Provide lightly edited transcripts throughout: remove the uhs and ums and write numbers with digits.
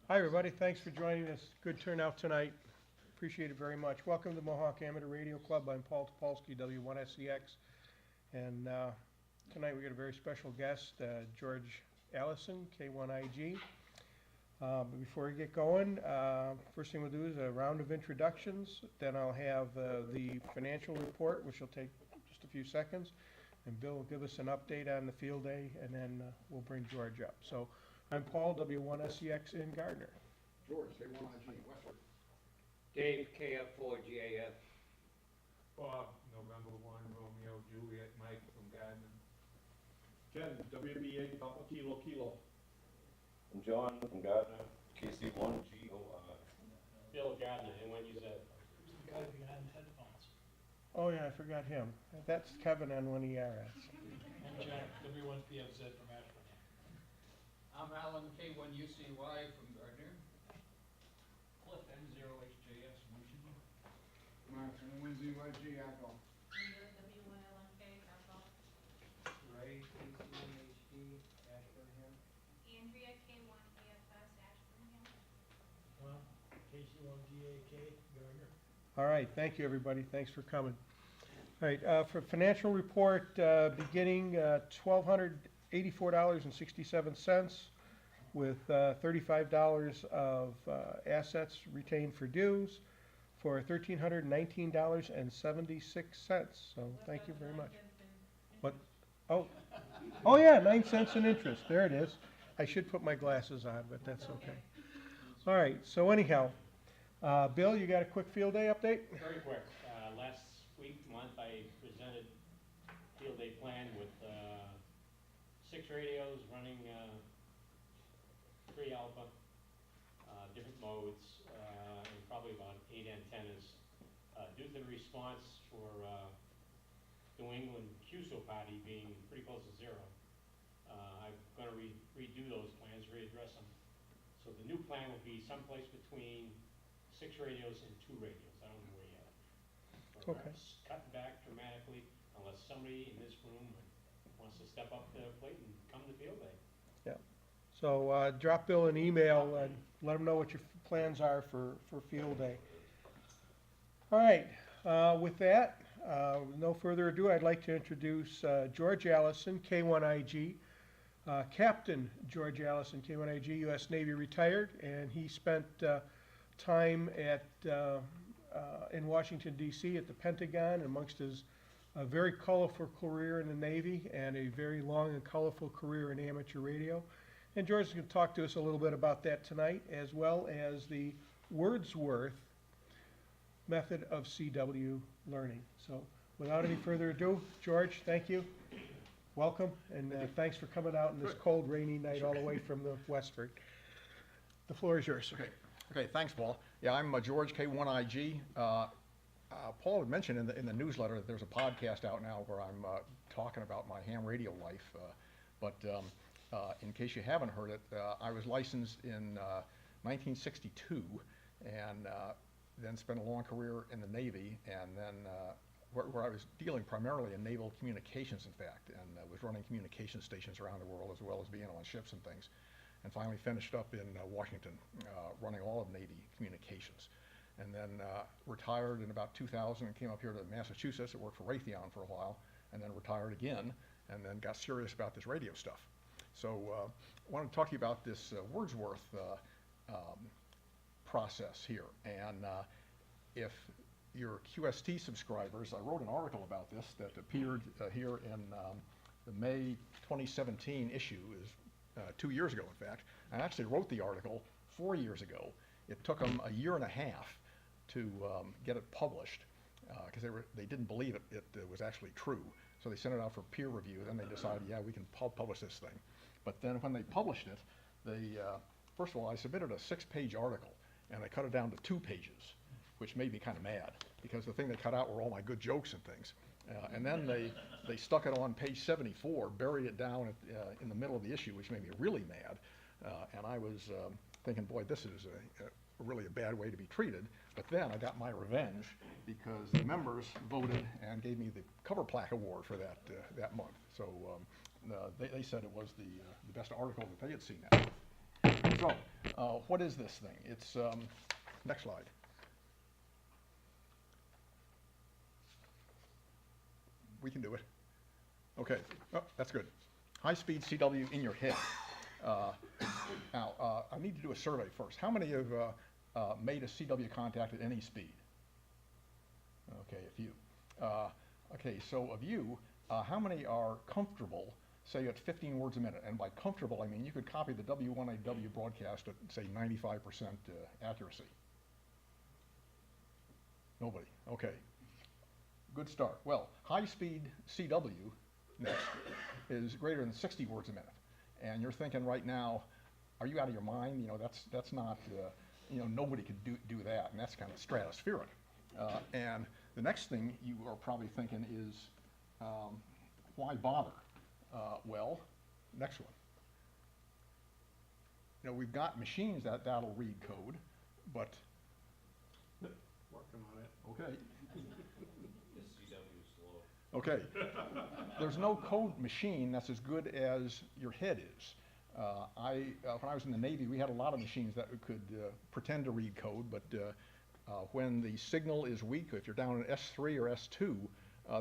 Hi, everybody. Thanks for joining us. Good turnout tonight. Appreciate it very much. Welcome to Mohawk Amateur Radio Club. I'm Paul Topolsky, W1SCX. And tonight we got a very special guest, George Allison, K1IG. But before we get going, first thing we'll do is a round of introductions. Then I'll have the financial report, which will take just a few seconds. And Bill will give us an update on the field day, and then we'll bring George up. So I'm Paul, W1SCX in Gardner. George, K1IG, Westford. Dave, KF4GAF. Bob, November 1, Romeo, Juliet, Mike from Gardner. Ken, WBA Papa Kilo Kilo. I'm John from Gardner, KC1GOR. Bill Gardner, N1UZ. The guy behind the headphones. Oh, yeah, I forgot him. That's Kevin N1ERS. And Jack, W1PFZ from Ashburn. I'm Alan, K1UCY from Gardner. Cliff, M0HJS from Michigan. Mark, N1ZYG, Echo. W1LMK, Carvel. Ray, KC1HD, Ashburnham. Andrea, K1AFS, Ashburnham. Well, KC1GAK, Gardner. All right, thank you, everybody. Thanks for coming. All right, for financial report, beginning $1,284.67 with $35 of assets retained for dues for $1,319.76. So thank you very much. What? Oh, oh yeah, 9 cents in interest. There it is. I should put my glasses on, but that's okay. All right. So anyhow, Bill, you got a quick field day update? Very quick. Last month, I presented field day plan with 6 radios running 3 alpha, different modes, and probably about 8 antennas. Due to the response for New England QSO party being pretty close to 0, I'm going to redo those plans, readdress them. So the new plan will be someplace between 6 radios and 2 radios. I don't know where yet. Okay. Cut back dramatically unless somebody in this room wants to step up to the plate and come to field day. So drop Bill an email and let him know what your plans are for field day. All right, with that, no further ado, I'd like to introduce George Allison, K1IG. Captain George Allison, K1IG, U.S. Navy retired, and he spent time at in Washington, D.C. at the Pentagon amongst his very colorful career in the Navy and a very long and colorful career in amateur radio. And George is going to talk to us a little bit about that tonight, as well as the Wordsworth method of CW learning. So without any further ado, George, thank you. Welcome, and thanks for coming out on this cold, rainy night all the way from the Westford. The floor is yours. Okay, thanks, Paul. Yeah, I'm George, K1IG. Paul had mentioned in the newsletter that there's a podcast out now where I'm talking about my ham radio life. But in case you haven't heard it, I was licensed in 1962 and then spent a long career in the Navy, and then where I was dealing primarily in naval communications, in fact, and was running communication stations around the world as well as being on ships and things. And finally finished up in Washington, running all of Navy communications. And then retired in about 2000 and came up here to Massachusetts. I worked for Raytheon for a while, and then retired again, and then got serious about this radio stuff. So I want to talk to you about this Wordsworth process here. And if you're QST subscribers, I wrote an article about this that appeared here in the May 2017 issue, is 2 years ago, in fact. I actually wrote the article 4 years ago. It took them a year and a half to get it published because they didn't believe it was actually true. So they sent it out for peer review. Then they decided, yeah, we can publish this thing. But then when they published it, first of all, I submitted a 6-page article, and I cut it down to 2 pages, which made me kind of mad because the thing they cut out were all my good jokes and things. And then they stuck it on page 74, buried it down in the middle of the issue, which made me really mad. And I was thinking, boy, this is really a bad way to be treated. But then I got my revenge because the members voted and gave me the cover plaque award for that month. So they said it was the best article that they had seen. So, what is this thing? It's, next slide. We can do it. Okay, oh, that's good. High-speed CW in your head. Now, I need to do a survey first. How many have made a CW contact at any speed? Okay, a few. Okay, so of you, how many are comfortable, say at 15 words a minute? And by comfortable, I mean you could copy the W1AW broadcast at, say, 95% accuracy. Nobody, okay. Good start. Well, high-speed CW next is greater than 60 words a minute. And you're thinking right now, are you out of your mind? You know, that's not, you know, nobody could do that, and that's kind of stratospheric. And the next thing you are probably thinking is, why bother? Well, next one. You know, we've got machines that'll read code, but Working on it. okay. The CW is slow. Okay. There's no code machine that's as good as your head is. When I was in the Navy, we had a lot of machines that could pretend to read code, but when the signal is weak, if you're down in S3 or S2,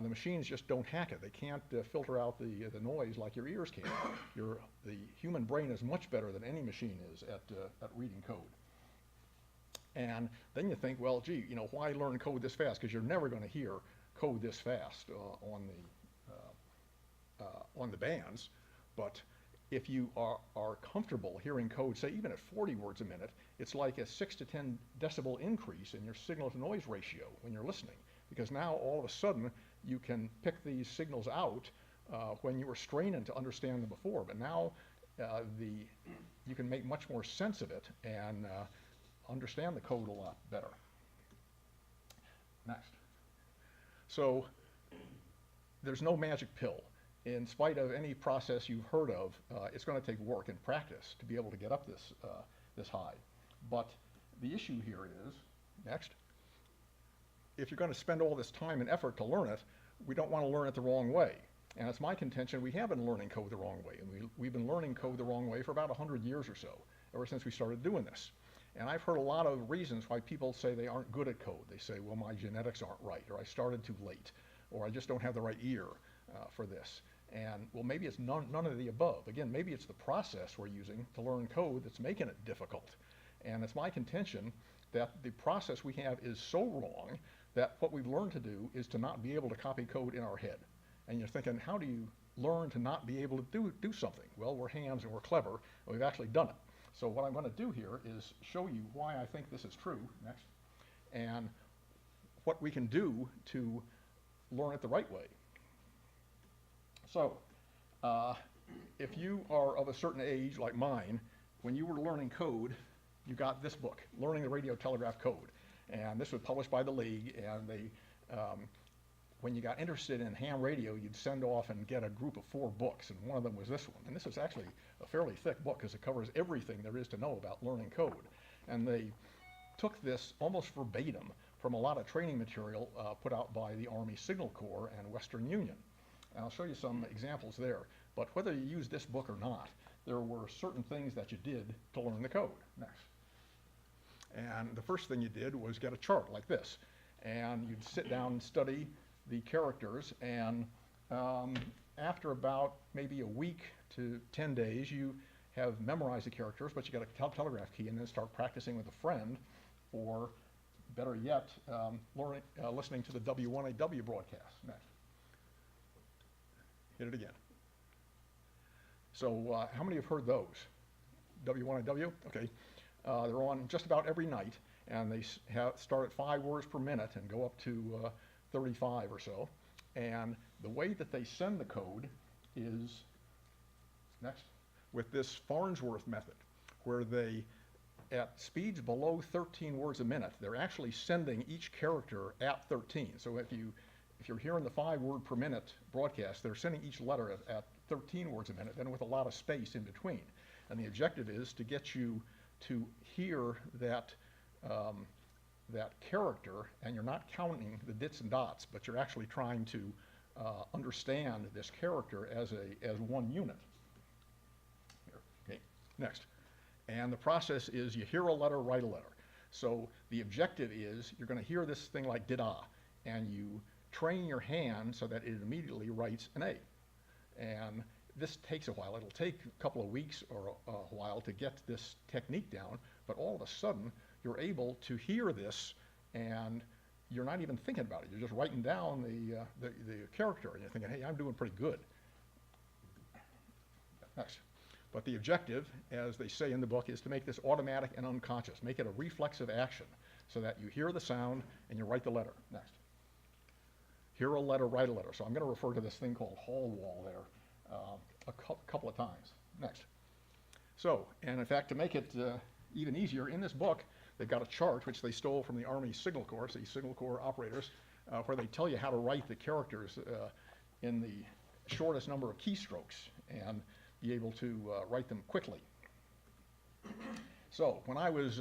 the machines just don't hack it. They can't filter out the noise like your ears can. The human brain is much better than any machine is at reading code. And then you think, well, gee, you know, why learn code this fast? Because you're never going to hear code this fast on the bands. But if you are comfortable hearing code, say even at 40 words a minute, it's like a 6 to 10 decibel increase in your signal to noise ratio when you're listening. Because now all of a sudden you can pick these signals out when you were straining to understand them before. But now you can make much more sense of it and understand the code a lot better. Next. So there's no magic pill. In spite of any process you've heard of, it's going to take work and practice to be able to get up this high. But the issue here is, next, if you're going to spend all this time and effort to learn it, we don't want to learn it the wrong way. And it's my contention we have been learning code the wrong way. And we've been learning code the wrong way for about 100 years or so, ever since we started doing this. And I've heard a lot of reasons why people say they aren't good at code. They say, well, my genetics aren't right, or I started too late, or I just don't have the right ear for this. And, well, maybe it's none of the above. Again, maybe it's the process we're using to learn code that's making it difficult. And it's my contention that the process we have is so wrong that what we've learned to do is to not be able to copy code in our head. And you're thinking, how do you learn to not be able to do something? Well, we're hands and we're clever, and we've actually done it. So what I'm going to do here is show you why I think this is true, next, and what we can do to learn it the right way. So, if you are of a certain age, like mine, when you were learning code, you got this book, Learning the Radio Telegraph Code. And this was published by the League, and they, when you got interested in ham radio, you'd send off and get a group of 4 books, and one of them was this one. And this is actually a fairly thick book because it covers everything there is to know about learning code. And they took this almost verbatim from a lot of training material put out by the Army Signal Corps and Western Union. And I'll show you some examples there. But whether you use this book or not, there were certain things that you did to learn the code. Next. And the first thing you did was get a chart like this. And you'd sit down and study the characters, and after about maybe a week to 10 days, you have memorized the characters, but you got a telegraph key, and then start practicing with a friend, or better yet, listening to the W1AW broadcast. Next. Hit it again. So how many have heard those? W1AW? Okay. They're on just about every night, and they start at 5 words per minute and go up to 35 or so. And the way that they send the code is, next, with this Farnsworth method, where they, at speeds below 13 words a minute, they're actually sending each character at 13. So if you're hearing the 5 word per minute broadcast, they're sending each letter at 13 words a minute, then with a lot of space in between. And the objective is to get you to hear that that character, and you're not counting the dits and dots, but you're actually trying to understand this character as one unit. Here, okay, next. And the process is you hear a letter, write a letter. So the objective is you're going to hear this thing like did-ah, and you train your hand so that it immediately writes an A. And this takes a while. It'll take a couple of weeks or a while to get this technique down, but all of a sudden you're able to hear this and you're not even thinking about it. You're just writing down the character and you're thinking, hey, I'm doing pretty good. Next. But the objective, as they say in the book, is to make this automatic and unconscious. Make it a reflexive action so that you hear the sound and you write the letter. Next. Hear a letter, write a letter. So I'm going to refer to this thing called hall wall there a couple of times. Next. So, and in fact, to make it even easier, in this book, they've got a chart which they stole from the Army Signal Corps, the Signal Corps operators, where they tell you how to write the characters in the shortest number of keystrokes and be able to write them quickly. So when I was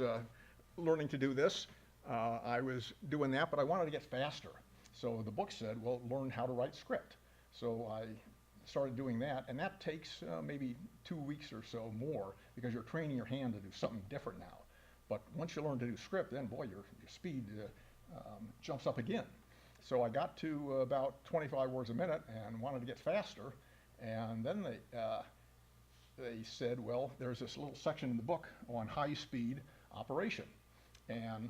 learning to do this, I was doing that, but I wanted to get faster. So the book said, well, learn how to write script. So I started doing that, and that takes maybe 2 weeks or so more because you're training your hand to do something different now. But once you learn to do script, then boy, your speed jumps up again. So I got to about 25 words a minute and wanted to get faster, and then they said, well, there's this little section in the book on high-speed operation. And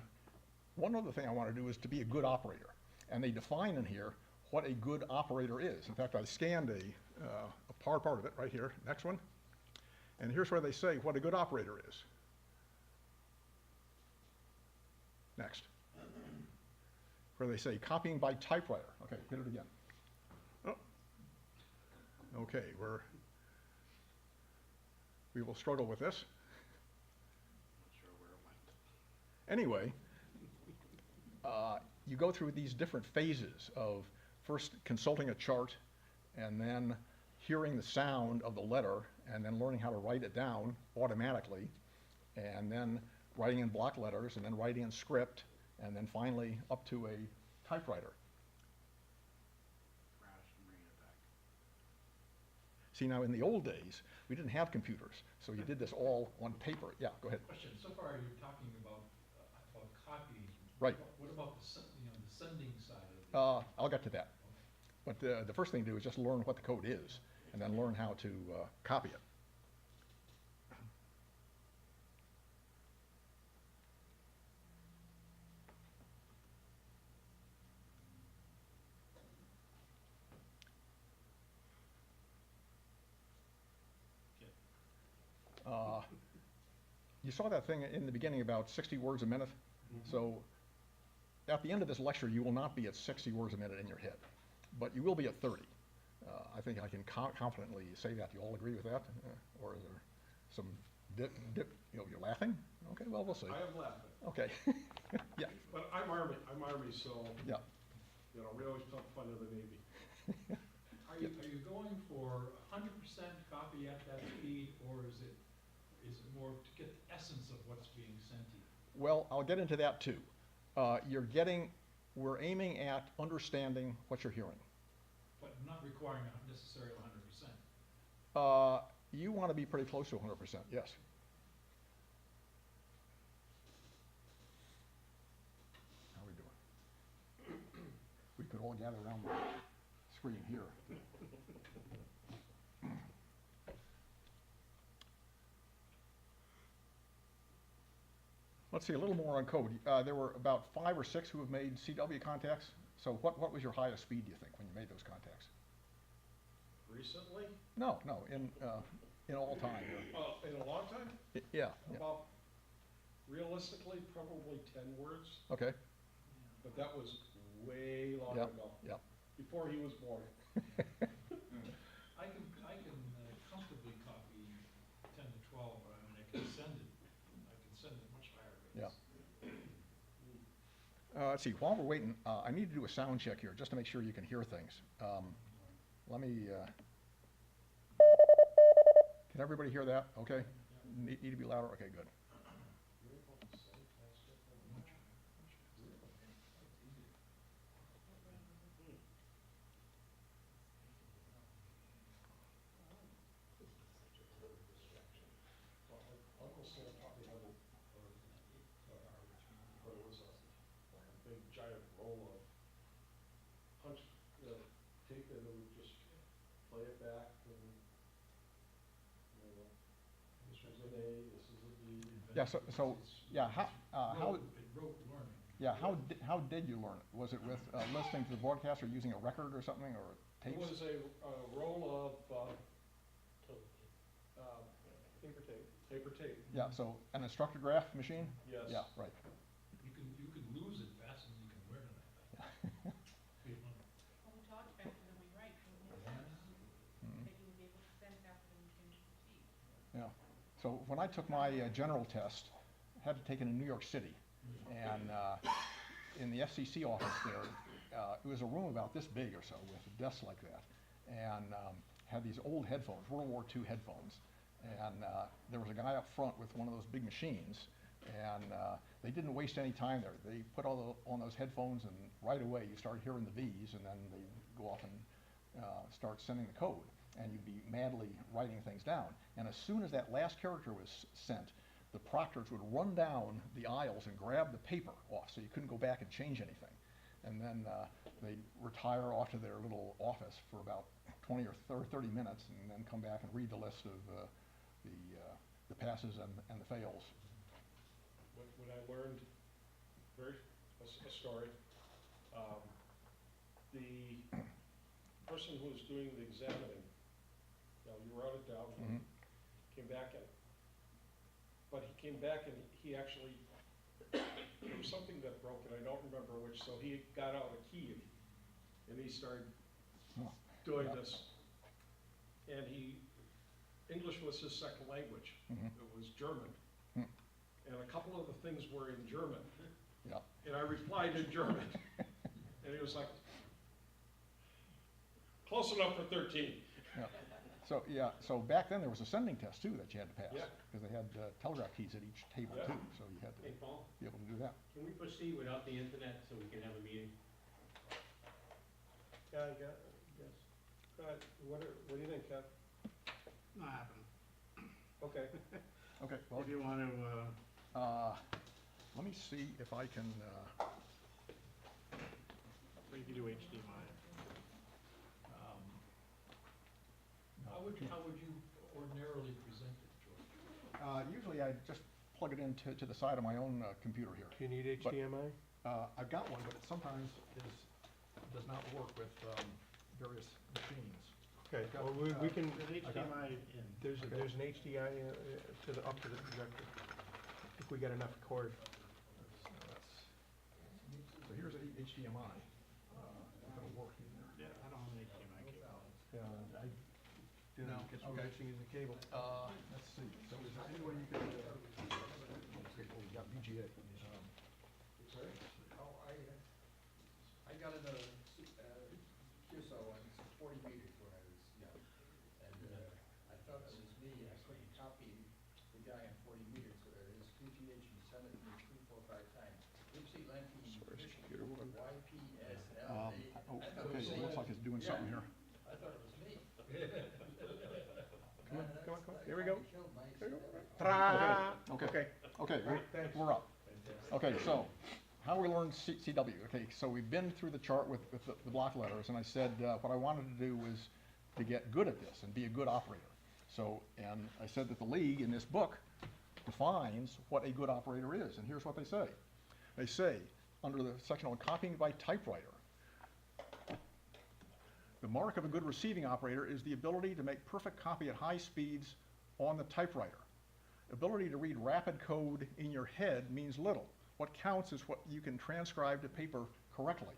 one other thing I want to do is to be a good operator. And they define in here what a good operator is. In fact, I scanned a part of it right here, next one. And here's where they say what a good operator is. Next. Where they say copying by typewriter. Okay, hit it again. Oh. Okay, we will struggle with this. Not sure where it went. Anyway, you go through these different phases of first consulting a chart and then hearing the sound of the letter and then learning how to write it down automatically and then writing in block letters and then writing in script and then finally up to a typewriter. Crashed and bring it back. See, now in the old days, we didn't have computers, so you did this all on paper. Yeah, go ahead. Question, so far you're talking about copying. Right. What about the sending side of it? I'll get to that. But the first thing to do is just learn what the code is and then learn how to copy it. You saw that thing in the beginning about 60 words a minute. Mm-hmm. So at the end of this lecture, you will not be at 60 words a minute in your head, but you will be at 30. I think I can confidently say that. You all agree with that? Or is there some dip, you're laughing? Okay, well, we'll see. I am laughing. Okay. Yeah. But I'm Army, so, Yeah. you know, we always poke fun of the Navy. Are you going for 100% copy at that speed, or is it more to get the essence of what's being sent to you? Well, I'll get into that too. We're aiming at understanding what you're hearing. But not requiring necessarily 100%. You want to be pretty close to 100%, yes. How are we doing? We could all gather around the screen here. Let's see, a little more on code. There were about 5 or 6 who have made CW contacts. So what was your highest speed, do you think, when you made those contacts? Recently? No, in all time. In a long time? Yeah. About, realistically, probably 10 words, Okay. but that was way long Yep, ago. yep. Before he was born. I can comfortably copy 10 to 12, but I mean, I can send it much higher rates. Yeah. Let's see, while we're waiting, I need to do a sound check here, just to make sure you can hear things. Let me, can everybody hear that? Okay? Need to be louder? Okay, good. Uncle Sam play it back, and, you know, this is an A, this is a D. Yeah, so, yeah, how, It wrote learning. yeah, how did you learn it? Was it with listening to the broadcast or using a record or something, or It tapes? was a roll of, Paper tape. paper tape, Yeah, so an instructograph machine? yes. Yeah, right. You can lose it faster than you can learn it, I think. You know? Well, we talked faster than we write, so it makes sense. That you would be able to send faster than you can receive. Yeah. So when I took my general test, I had to take it in New York City. And in the FCC office there, it was a room about this big or so with desks like that. And had these old headphones, World War II headphones. And there was a guy up front with one of those big machines. And they didn't waste any time there. They put on those headphones, and right away you start hearing the V's, and then they go off and start sending the code. And you'd be madly writing things down. And as soon as that last character was sent, the proctors would run down the aisles and grab the paper off, so you couldn't go back and change anything. And then they'd retire off to their little office for about 20 or 30 minutes, and then come back and read the list of the passes and the fails. When I learned, a story, the person who was doing the examining, now you wrote it down, Mhm. came back and, but he came back and he actually, there was something that broke and I don't remember which, so he got out a key and he started Oh, doing yeah. this. And English was his second language. Mhm. It was German. Hmm. And a couple of the things were in German. Yeah. And I replied in German. And he was like, close enough for 13. Yeah. So back then there was a sending test too that you had to pass. Yeah. Because they had telegraph keys at each table Yeah. too, so you had to Hey, Paul, be able to do that. can we proceed without the internet so we can have a meeting? Yeah, yes. What do you think, Kev? Not happening. Okay. Okay, well, If you want to, let me see if I can, you can do HDMI. How would you ordinarily present it, George? usually I just plug it into the side of my own computer here. Do you need But- HDMI? I've got one, but it sometimes does not work with various machines. Okay, well, we can, There's HDMI in. there's Okay. an HDI up to the projector, if we got enough cord. So here's a HDMI. If it'll work in there. Yeah, I don't have an HDMI cable. Yeah, I No, didn't get so okay. much to use the cable. Let's see, so is there any way you could, okay, well, we got VGA. Sorry? Oh, I got in a QSO and it's 40 meters when I was young. And I thought it was me, I couldn't copy the guy in 40 meters, his QTH, and sent it to me 3, 4, 5 times. Ipsy Lanky, First computer one. YPSL. Okay, it looks like it's doing something here. I thought it was me. Come on, here we go. There you go. Ta-da! Okay. Okay, Great, thanks. we're up. Okay, so, how we learn CW. Okay, so we've been through the chart with the block letters, and I said what I wanted to do was to get good at this and be a good operator. So, and I said that the league in this book defines what a good operator is, and here's what they say. They say, under the section on copying by typewriter, the mark of a good receiving operator is the ability to make perfect copy at high speeds on the typewriter. Ability to read rapid code in your head means little. What counts is what you can transcribe to paper correctly.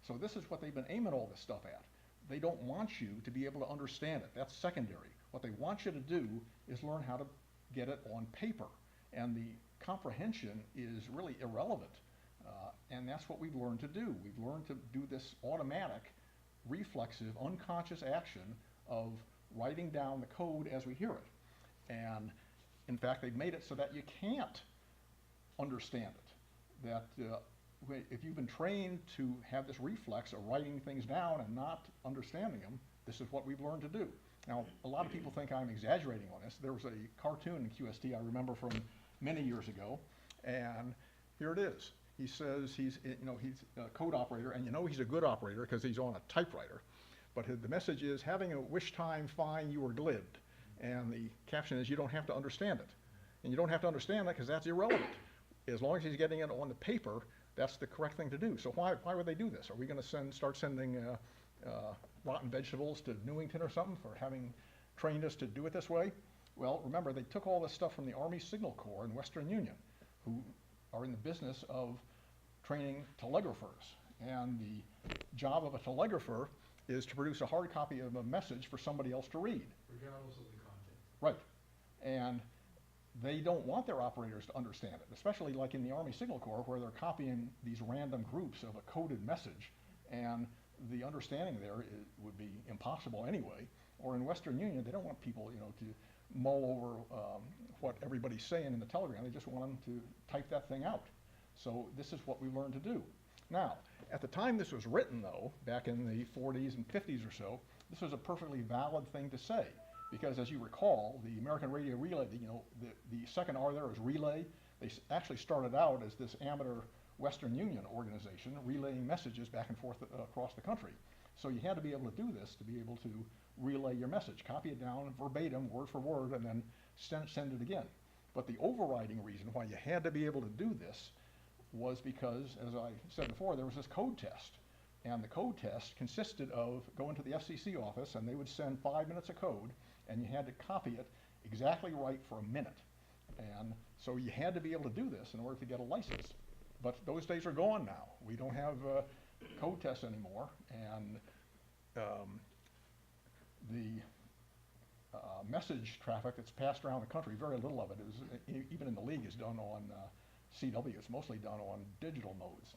So this is what they've been aiming all this stuff at. They don't want you to be able to understand it. That's secondary. What they want you to do is learn how to get it on paper. And the comprehension is really irrelevant. And that's what we've learned to do. We've learned to do this automatic, reflexive, unconscious action of writing down the code as we hear it. And in fact, they've made it so that you can't understand it. That if you've been trained to have this reflex of writing things down and not understanding them, this is what we've learned to do. Now, a lot of people think I'm exaggerating on this. There was a cartoon in QST I remember from many years ago, and here it is. He says he's a code operator, and you know he's a good operator because he's on a typewriter. But the message is, having a wish time, fine, you were glibbed. And the caption is, you don't have to understand it. And you don't have to understand it because that's irrelevant. As long as he's getting it on the paper, that's the correct thing to do. So why would they do this? Are we going to start sending rotten vegetables to Newington or something for having trained us to do it this way? Well, remember, they took all this stuff from the Army Signal Corps in Western Union, who are in the business of training telegraphers. And the job of a telegrapher is to produce a hard copy of a message for somebody else to read. Regardless of the content. Right. And they don't want their operators to understand it, especially like in the Army Signal Corps, where they're copying these random groups of a coded message, and the understanding there would be impossible anyway. Or in Western Union, they don't want people, to mull over what everybody's saying in the telegram. They just want them to type that thing out. So this is what we learned to do. Now, at the time this was written, though, back in the 40s and 50s or so, this was a perfectly valid thing to say. Because as you recall, the American Radio Relay, the second R there is relay. They actually started out as this amateur Western Union organization relaying messages back and forth across the country. So you had to be able to do this to be able to relay your message, copy it down verbatim, word for word, and then send it again. But the overriding reason why you had to be able to do this was because, as I said before, there was this code test. And the code test consisted of going to the FCC office, and they would send 5 minutes of code, and you had to copy it exactly right for a minute. And so you had to be able to do this in order to get a license. But those days are gone now. We don't have code tests anymore, and the message traffic that's passed around the country, very little of it is, even in the league, is done on CW. It's mostly done on digital modes.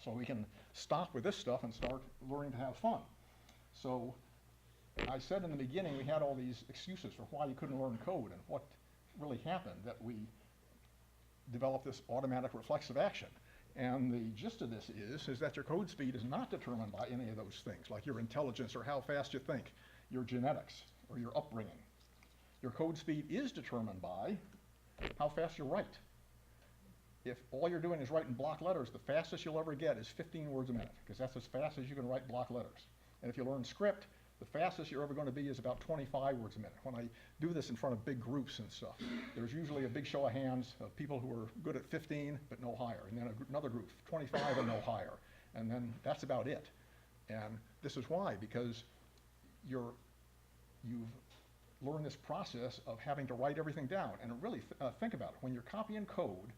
So we can stop with this stuff and start learning to have fun. So I said in the beginning we had all these excuses for why you couldn't learn code, and what really happened, that we developed this automatic reflexive action. And the gist of this is that your code speed is not determined by any of those things, like your intelligence or how fast you think, your genetics or your upbringing. Your code speed is determined by how fast you write. If all you're doing is writing block letters, the fastest you'll ever get is 15 words a minute, because that's as fast as you can write block letters. And if you learn script, the fastest you're ever going to be is about 25 words a minute. When I do this in front of big groups and stuff, there's usually a big show of hands of people who are good at 15 but no higher, and then another group, 25 and no higher, and then that's about it. And this is why, because you've learned this process of having to write everything down. And really think about it. When you're copying code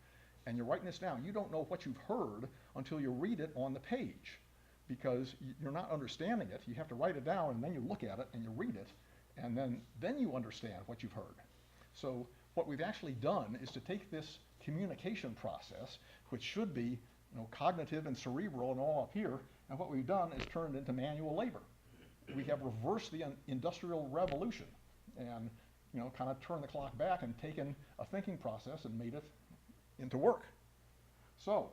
and you're writing this down, you don't know what you've heard until you read it on the page, because you're not understanding it. You have to write it down, and then you look at it and you read it, and then you understand what you've heard. So what we've actually done is to take this communication process, which should be cognitive and cerebral and all up here, and what we've done is turned into manual labor. We have reversed the industrial revolution and kind of turned the clock back and taken a thinking process and made it into work. So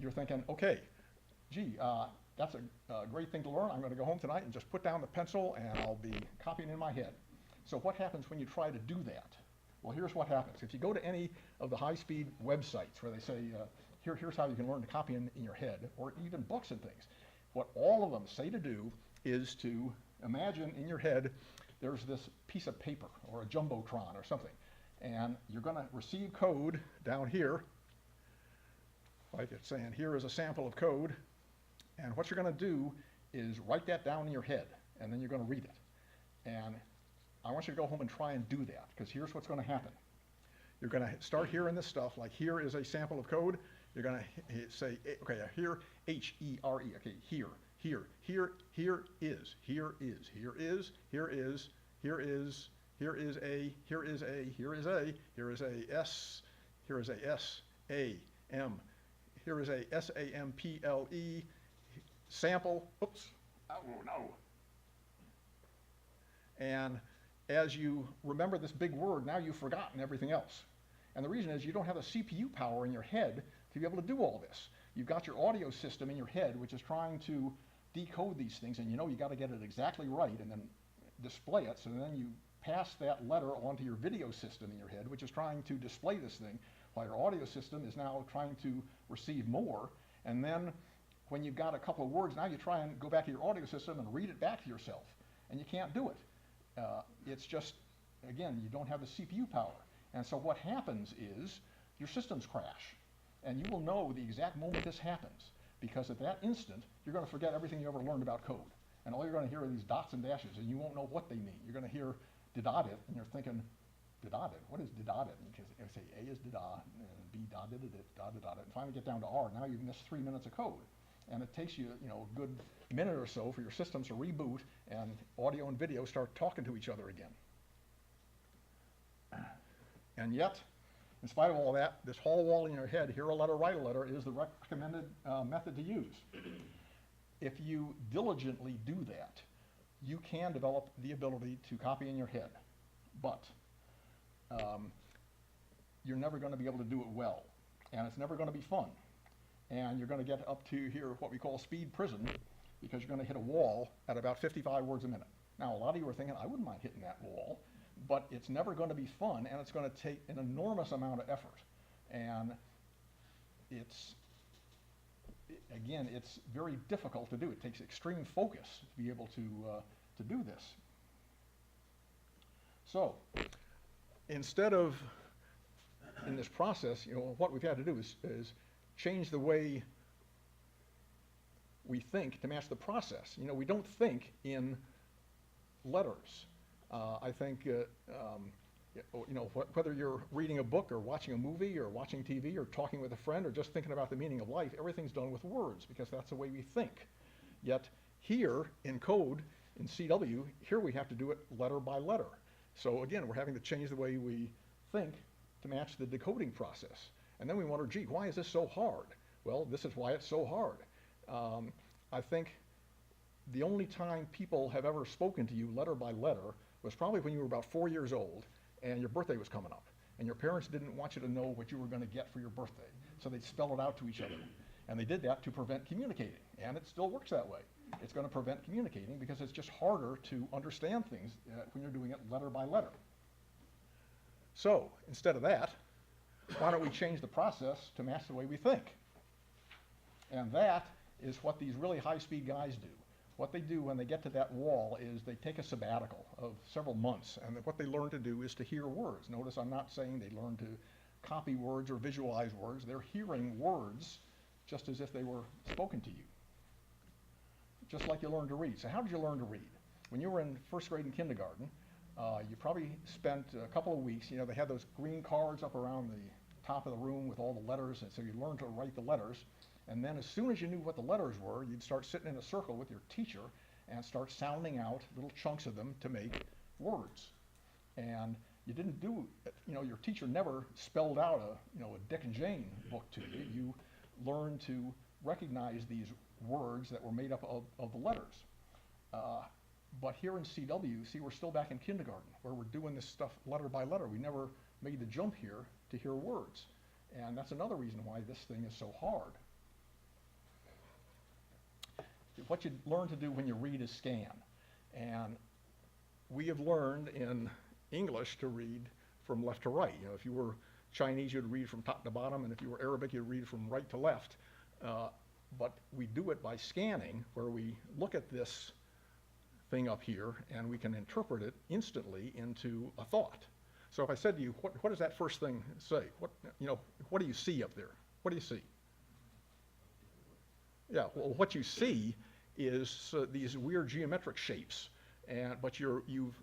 you're thinking, okay, gee, that's a great thing to learn. I'm going to go home tonight and just put down the pencil and I'll be copying in my head. So what happens when you try to do that? Well, here's what happens. If you go to any of the high-speed websites where they say, here's how you can learn to copy in your head, or even books and things, what all of them say to do is to imagine in your head there's this piece of paper or a jumbotron or something, and you're going to receive code down here, like it's saying, here is a sample of code, and what you're going to do is write that down in your head, and then you're going to read it. And I want you to go home and try and do that, because here's what's going to happen. You're going to start hearing this stuff, like here is a sample of code. You're going to say, okay, here, H-E-R-E, okay, here is, here is, here is, here is a, here is a, here is a S, here is a S-A-M, here is a S-A-M-P-L-E, sample, oops, oh no. And as you remember this big word, now you've forgotten everything else. And the reason is you don't have the CPU power in your head to be able to do all this. You've got your audio system in your head, which is trying to decode these things, and you got to get it exactly right and then display it, so then you pass that letter onto your video system in your head, which is trying to display this thing, while your audio system is now trying to receive more, and then when you've got a couple of words, now you try and go back to your audio system and read it back to yourself, and you can't do it. It's just, again, you don't have the CPU power. And so what happens is your systems crash. And you will know the exact moment this happens, because at that instant, you're going to forget everything you ever learned about code. And all you're going to hear are these dots and dashes, and you won't know what they mean. You're going to hear didadit, and you're thinking, didadit? What is didadit? And you can say A is dida, and B da-didadit, da-didadit, and finally get down to R. Now you've missed 3 minutes of code. And it takes you, a good minute or so for your systems to reboot and audio and video start talking to each other again. And yet, in spite of all that, this whole wall in your head, hear a letter, write a letter, is the recommended method to use. If you diligently do that, you can develop the ability to copy in your head. But you're never going to be able to do it well. And it's never going to be fun. And you're going to get up to here what we call speed prison, because you're going to hit a wall at about 55 words a minute. Now, a lot of you are thinking, I wouldn't mind hitting that wall, but it's never going to be fun, and it's going to take an enormous amount of effort. And again, it's very difficult to do. It takes extreme focus to be able to do this. So, instead of, in this process, what we've had to do is change the way we think to match the process. We don't think in letters. I think, whether you're reading a book or watching a movie or watching TV or talking with a friend or just thinking about the meaning of life, everything's done with words because that's the way we think. Yet here in code, in CW, here we have to do it letter by letter. So again, we're having to change the way we think to match the decoding process. And then we wonder, gee, why is this so hard? Well, this is why it's so hard. I think the only time people have ever spoken to you letter by letter was probably when you were about 4 years old and your birthday was coming up. And your parents didn't want you to know what you were going to get for your birthday. So they'd spell it out to each other. And they did that to prevent communicating. And it still works that way. It's going to prevent communicating because it's just harder to understand things when you're doing it letter by letter. So instead of that, why don't we change the process to match the way we think? And that is what these really high-speed guys do. What they do when they get to that wall is they take a sabbatical of several months, and what they learn to do is to hear words. Notice I'm not saying they learn to copy words or visualize words. They're hearing words just as if they were spoken to you, just like you learn to read. So how did you learn to read? When you were in first grade and kindergarten, you probably spent a couple of weeks, they had those green cards up around the top of the room with all the letters, and so you learned to write the letters. And then as soon as you knew what the letters were, you'd start sitting in a circle with your teacher and start sounding out little chunks of them to make words. And you didn't do, your teacher never spelled out a Dick and Jane book to you. You learned to recognize these words that were made up of the letters. But here in CW, see, we're still back in kindergarten, where we're doing this stuff letter by letter. We never made the jump here to hear words. And that's another reason why this thing is so hard. What you learn to do when you read is scan. And we have learned in English to read from left to right. If you were Chinese, you'd read from top to bottom, and if you were Arabic, you'd read from right to left. But we do it by scanning, where we look at this thing up here, and we can interpret it instantly into a thought. So if I said to you, what does that first thing say? What do you see up there? What do you see? Yeah, well, what you see is these weird geometric shapes, but you've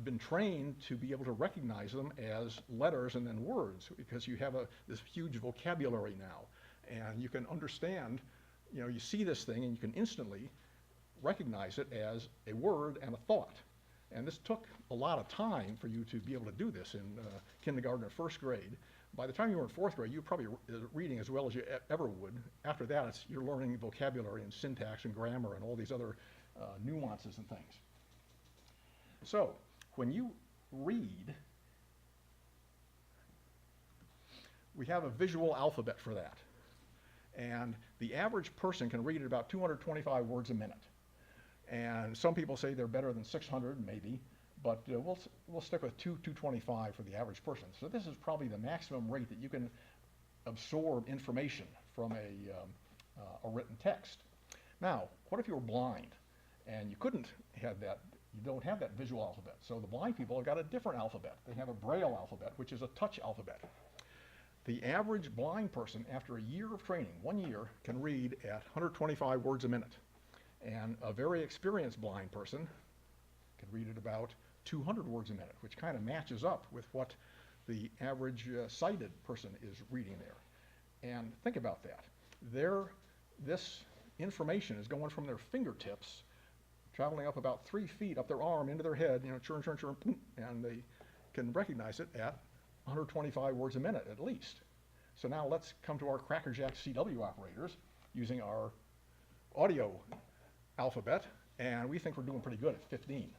been trained to be able to recognize them as letters and then words, because you have this huge vocabulary now, and you can understand, you see this thing and you can instantly recognize it as a word and a thought. And this took a lot of time for you to be able to do this in kindergarten or first grade. By the time you were in fourth grade, you were probably reading as well as you ever would. After that, you're learning vocabulary and syntax and grammar and all these other nuances and things. So when you read, we have a visual alphabet for that. And the average person can read at about 225 words a minute. And some people say they're better than 600, maybe, but we'll stick with 225 for the average person. So this is probably the maximum rate that you can absorb information from a written text. Now, what if you were blind and you couldn't have that, you don't have that visual alphabet? So the blind people have got a different alphabet. They have a Braille alphabet, which is a touch alphabet. The average blind person, after a year of training, 1 year, can read at 125 words a minute. And a very experienced blind person can read at about 200 words a minute, which kind of matches up with what the average sighted person is reading there. And think about that. This information is going from their fingertips, traveling up about 3 feet up their arm into their head, churn, churn, churn, and they can recognize it at 125 words a minute at least. So now let's come to our crackerjack CW operators using our audio alphabet, and we think we're doing pretty good at 15.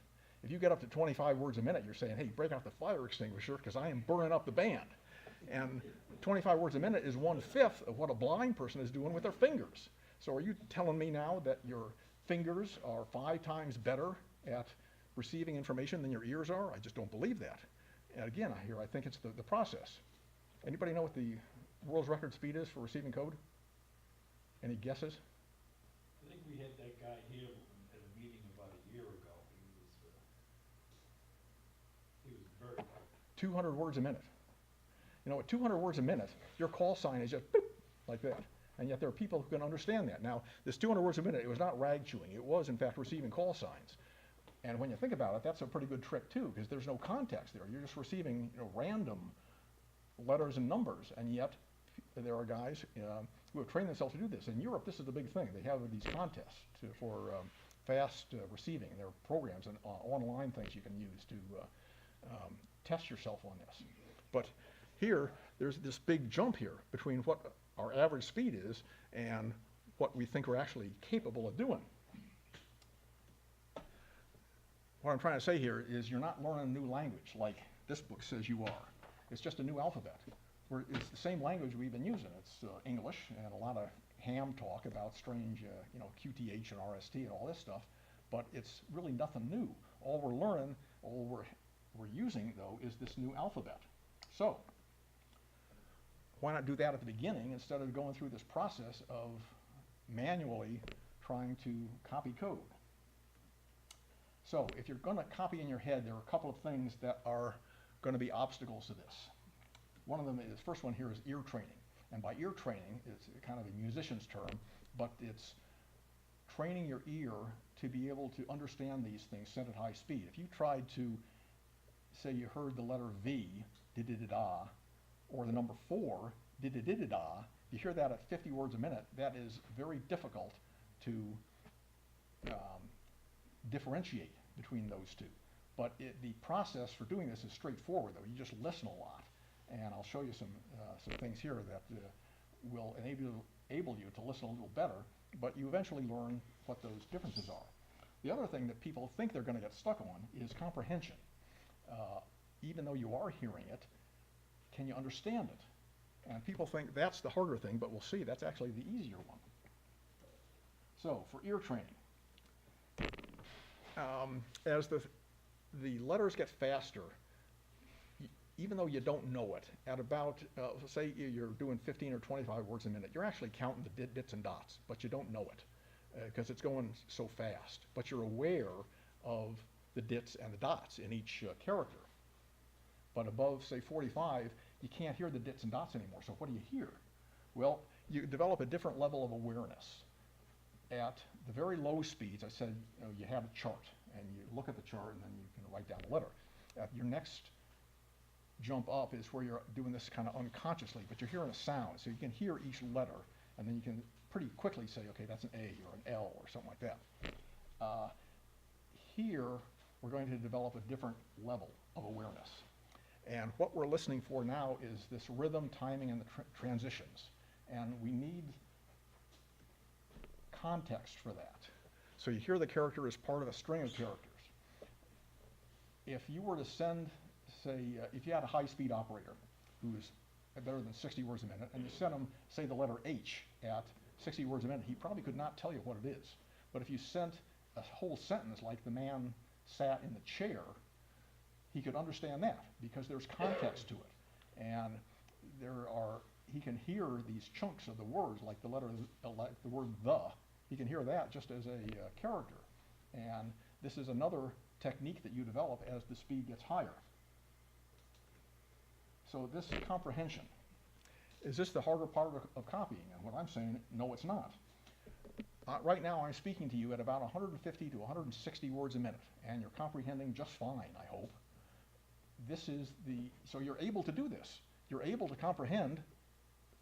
If you get up to 25 words a minute, you're saying, hey, break out the fire extinguisher because I am burning up the band. And 25 words a minute is 1/5 of what a blind person is doing with their fingers. So are you telling me now that your fingers are 5 times better at receiving information than your ears are? I just don't believe that. And again, I think it's the process. Anybody know what the world's record speed is for receiving code? Any guesses? I think we had that guy here at a meeting about a year ago. He was very quick. 200 words a minute. At 200 words a minute, your call sign is just boop, like that. And yet there are people who can understand that. Now, this 200 words a minute, it was not rag chewing. It was, in fact, receiving call signs. And when you think about it, that's a pretty good trick, too, because there's no context there. You're just receiving random letters and numbers. And yet there are guys who have trained themselves to do this. In Europe, this is the big thing. They have these contests for fast receiving. There are programs and online things you can use to test yourself on this. But here, there's this big jump here between what our average speed is and what we think we're actually capable of doing. What I'm trying to say here is you're not learning a new language like this book says you are. It's just a new alphabet. It's the same language we've been using. It's English and a lot of ham talk about strange, QTH and RST and all this stuff, but it's really nothing new. All we're learning, all we're using, though, is this new alphabet. So, why not do that at the beginning instead of going through this process of manually trying to copy code? So, if you're going to copy in your head, there are a couple of things that are going to be obstacles to this. One of them is, first one here is ear training. And by ear training, it's kind of a musician's term, but it's training your ear to be able to understand these things sent at high speed. If you tried to, say you heard the letter V, di-di-di-da, or the number 4, di-di-di-di-da, you hear that at 50 words a minute, that is very difficult to differentiate between those two. But the process for doing this is straightforward, though. You just listen a lot. And I'll show you some things here that will enable you to listen a little better, but you eventually learn what those differences are. The other thing that people think they're going to get stuck on is comprehension. Even though you are hearing it, can you understand it? And people think that's the harder thing, but we'll see that's actually the easier one. So for ear training, as the letters get faster, even though you don't know it, at about, say you're doing 15 or 25 words a minute, you're actually counting the bits and dots, but you don't know it because it's going so fast. But you're aware of the dits and the dots in each character. But above, say, 45, you can't hear the dits and dots anymore. So what do you hear? Well, you develop a different level of awareness. At the very low speeds, I said, you have a chart, and you look at the chart, and then you can write down the letter. At your next jump up is where you're doing this kind of unconsciously, but you're hearing a sound, so you can hear each letter, and then you can pretty quickly say, okay, that's an A or an L or something like that. Here, we're going to develop a different level of awareness. And what we're listening for now is this rhythm, timing, and the transitions. And we need context for that. So you hear the character as part of a string of characters. If you were to send, say, if you had a high-speed operator who's better than 60 words a minute, and you sent him, say, the letter H at 60 words a minute, he probably could not tell you what it is. But if you sent a whole sentence like the man sat in the chair, he could understand that because there's context to it. And there are he can hear these chunks of the words, like the letter, like the word the. He can hear that just as a character. And this is another technique that you develop as the speed gets higher. So this comprehension, is this the harder part of copying? And what I'm saying, no, it's not. Right now, I'm speaking to you at about 150 to 160 words a minute, and you're comprehending just fine, I hope. So you're able to do this. You're able to comprehend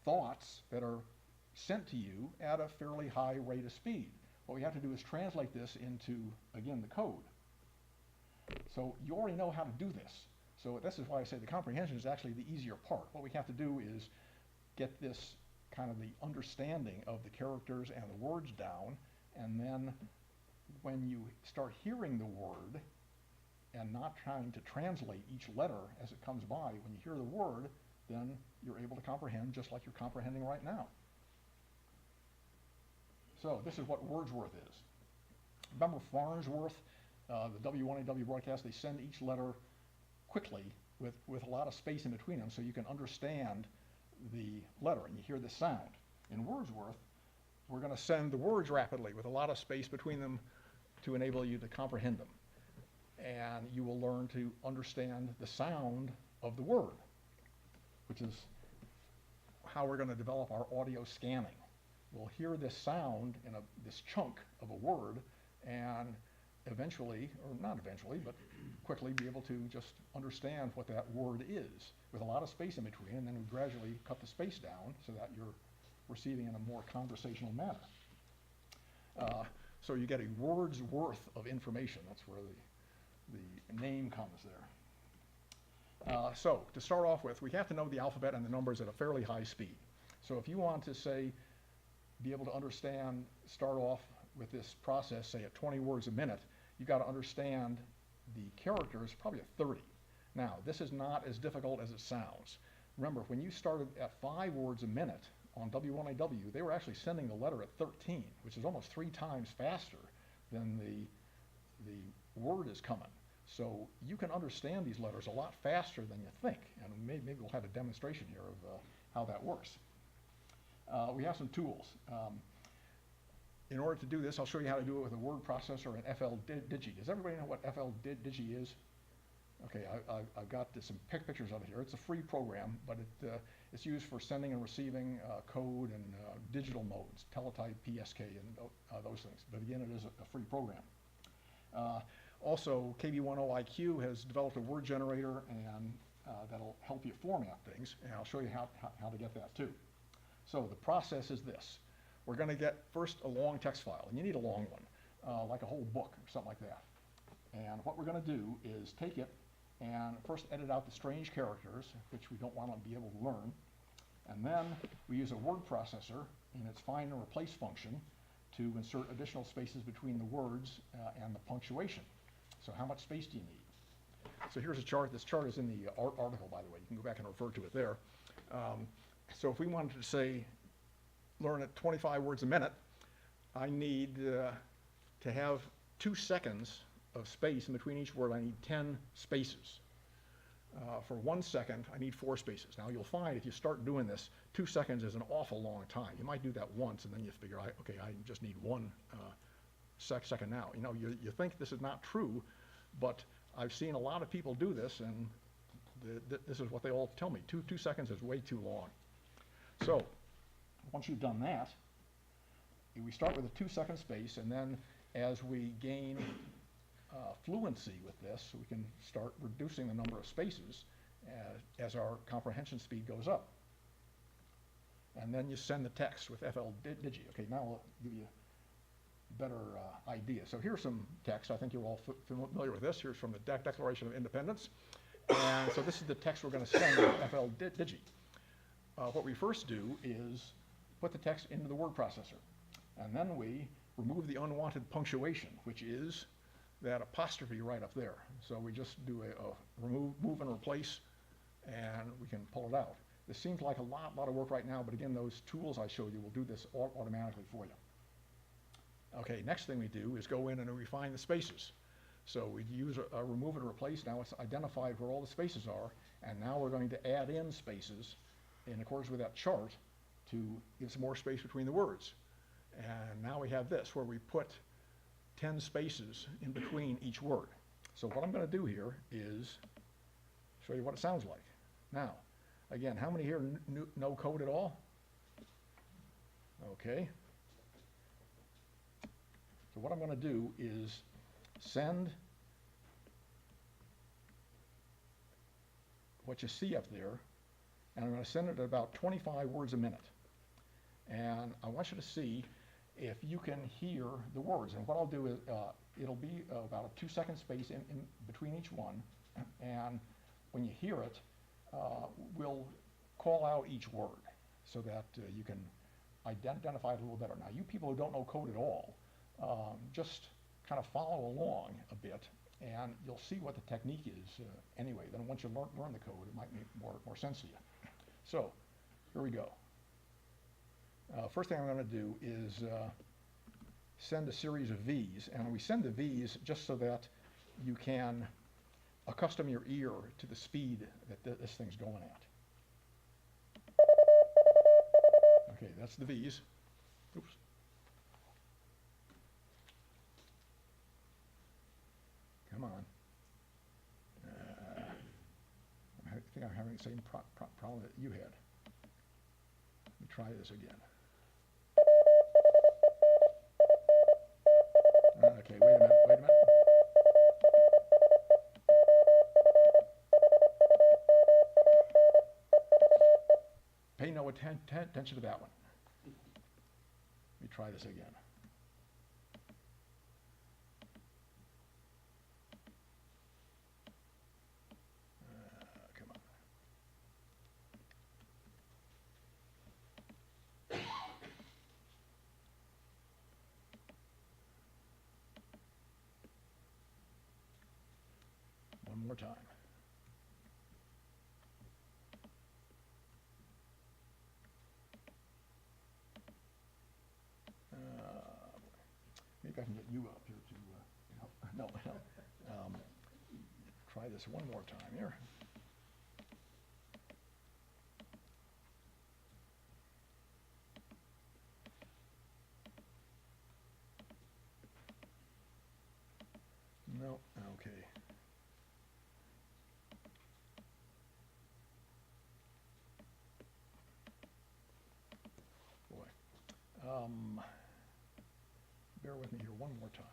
thoughts that are sent to you at a fairly high rate of speed. What we have to do is translate this into, again, the code. So you already know how to do this. So this is why I say the comprehension is actually the easier part. What we have to do is get this kind of the understanding of the characters and the words down, and then when you start hearing the word and not trying to translate each letter as it comes by, when you hear the word, then you're able to comprehend just like you're comprehending right now. So this is what Wordsworth is. Remember Farnsworth, the W1AW broadcast, they send each letter quickly with a lot of space in between them so you can understand the letter and you hear the sound. In Wordsworth, we're going to send the words rapidly with a lot of space between them to enable you to comprehend them. And you will learn to understand the sound of the word, which is how we're going to develop our audio scanning. We'll hear this sound in this chunk of a word, and eventually, or not eventually, but quickly be able to just understand what that word is with a lot of space in between, and then we gradually cut the space down so that you're receiving in a more conversational manner. So you get a word's worth of information. That's where the name comes there. So to start off with, we have to know the alphabet and the numbers at a fairly high speed. So if you want to say, be able to understand, start off with this process, say at 20 words a minute, you got to understand the characters probably at 30. Now, this is not as difficult as it sounds. Remember, when you started at 5 words a minute on W1AW, they were actually sending the letter at 13, which is almost 3 times faster than the word is coming. So you can understand these letters a lot faster than you think, and maybe we'll have a demonstration here of how that works. We have some tools. In order to do this, I'll show you how to do it with a word processor and FL-Digi. Does everybody know what FL-Digi is? Okay, I've got some pictures of it here. It's a free program, but it's used for sending and receiving code and digital modes, teletype, PSK, and those things. But again, it is a free program. Also, KB10IQ has developed a word generator, and that'll help you format things, and I'll show you how to get that too. So the process is this. We're going to get first a long text file, and you need a long one, like a whole book or something like that. And what we're going to do is take it and first edit out the strange characters, which we don't want to be able to learn. And then we use a word processor in its find and replace function to insert additional spaces between the words and the punctuation. So how much space do you need? So here's a chart. This chart is in the article, by the way. You can go back and refer to it there. So if we wanted to say, learn at 25 words a minute, I need to have 2 seconds of space in between each word. I need 10 spaces. For 1 second, I need 4 spaces. Now you'll find if you start doing this, 2 seconds is an awful long time. You might do that once and then you figure, okay, I just need 1 second now. You know, you think this is not true, but I've seen a lot of people do this, and this is what they all tell me. 2 seconds is way too long. So once you've done that, we start with a 2-second space, and then as we gain fluency with this, we can start reducing the number of spaces as our comprehension speed goes up. And then you send the text with FL-Digi. Okay, now I'll give you a better idea. So here's some text. I think you're all familiar with this. Here's from the Declaration of Independence. And so this is the text we're going to send with FL-Digi. What we first do is put the text into the word processor. And then we remove the unwanted punctuation, which is that apostrophe right up there. So we just do a remove, move, and replace, and we can pull it out. This seems like a lot of work right now, but again, those tools I showed you will do this automatically for you. Okay, next thing we do is go in and refine the spaces. So we use a remove and replace. Now it's identified where all the spaces are, and now we're going to add in spaces in accordance with that chart to give some more space between the words. And now we have this, where we put 10 spaces in between each word. So what I'm going to do here is show you what it sounds like. Now, again, how many here know code at all? Okay. So what I'm going to do is send what you see up there, and I'm going to send it at about 25 words a minute. And I want you to see if you can hear the words. And what I'll do is it'll be about a 2-second space in between each one. And when you hear it, we'll call out each word so that you can identify it a little better. Now, you people who don't know code at all, just kind of follow along a bit, and you'll see what the technique is anyway. Then once you learn the code, it might make more sense to you. So, here we go. First thing I'm going to do is send a series of V's, and we send the V's just so that you can accustom your ear to the speed that this thing's going at. Okay, that's the V's. Oops. Come on. I think I'm having the same problem that you had. Let me try this again. Okay, wait a minute. Pay no attention to that one. Let me try this again. Come on. One more time. Maybe I can get you up here to help. No. Try this one more time here. No, okay. Boy. Bear with me here one more time.